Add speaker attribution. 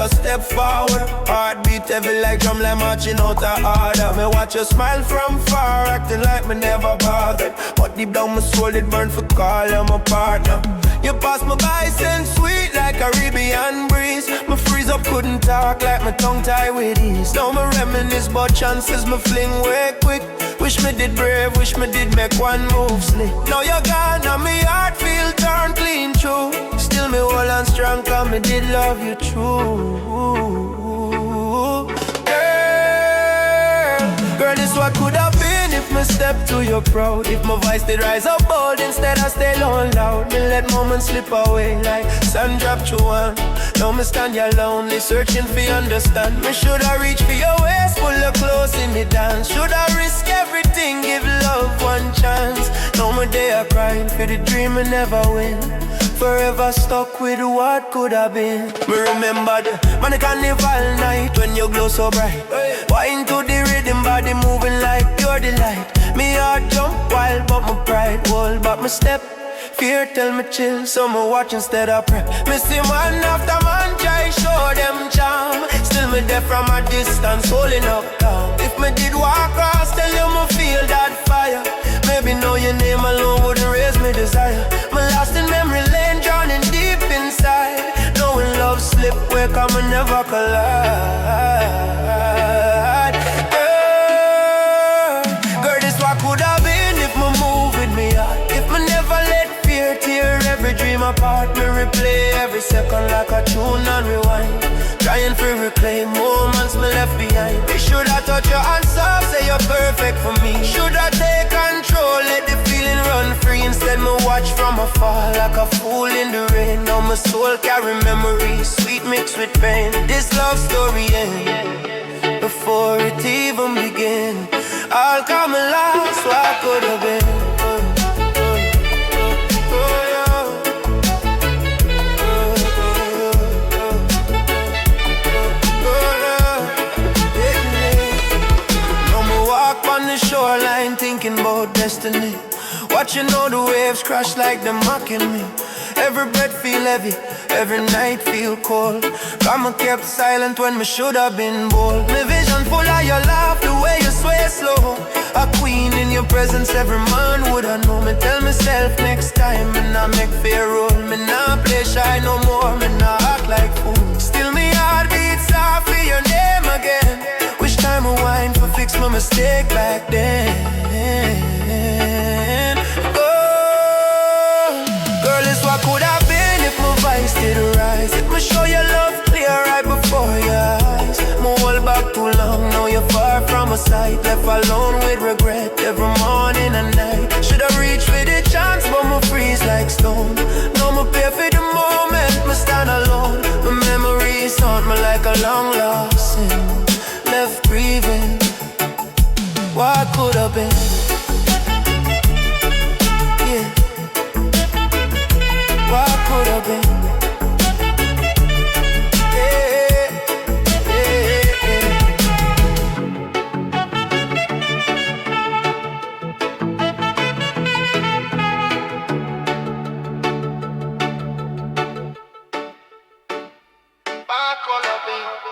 Speaker 1: a step forward. Heartbeat heavy like drum, like marching out of order. Me watch you smile from far, acting like me never bothered. But deep down my soul it burn for call you my partner. You pass me by, send sweet like Caribbean breeze. Me freeze up, couldn't talk like my tongue tie with ease. Now me reminisce but chances me fling way quick. Wish me did brave, wish me did make one move slick. Now you're gone and me heart feel turned clean true. Still me hold on strong cause me did love you true. Girl, this what could have been if me step to your proud. If my voice did rise up bold instead I stay low and loud. Me let moments slip away like sun drop through one. Now me stand here lonely, searching for you understand. Me should I reach for your waist, pull you close in me dance. Should I risk everything, give love one chance? Now my day I crying for the dream I never win. Forever stuck with what could have been. Me remember the man, the carnival night when you glow so bright. Wine to the rhythm, body moving like pure delight. Me heart jump wild, but my pride hold back my step. Fear tell me chill, so me watch instead of prep. Me see man after man try show them charm. Still me there from a distance, holding up calm. If me did walk across, tell you me feel that fire. Maybe know your name alone wouldn't raise me desire. My lost in memory lane, drowning deep inside. Knowing love slip where come and never collide. Girl, this what could have been if me move with me heart. If me never let fear tear every dream apart. Me replay every second like a tune and rewind. Trying to reclaim moments me left behind. Should I touch your hand soft, say you're perfect for me? Should I take control, let the feeling run free? Instead me watch from afar like a fool in the rain. Now my soul carry memories, sweet mixed with pain. This love story ends before it even begin. I'll come last, what could have been. Shoreline thinking about destiny. Watching all the waves crash like they're mocking me. Every breath feel heavy, every night feel cold. Karma kept silent when me should have been bold. My vision full of your laugh, the way you sway slow. A queen in your presence, every man would have known. Me tell myself next time, me not make fair role. Me not play shy no more, me not act like fool. Still me heart beats off for your name again. Wish time a wine for fix my mistake back then. Oh, girl, it's what could have been if my voice did rise. If me show your love clear right before your eyes. Me hold back too long, now you're far from my sight. Left alone with regret every morning and night. Should have reached for the chance, but me freeze like stone. Now me pay for the moment, me stand alone. My memories haunt me like a long lost sin. Left grieving, what could have been? Yeah, what could have been? Yeah, yeah, what could have been?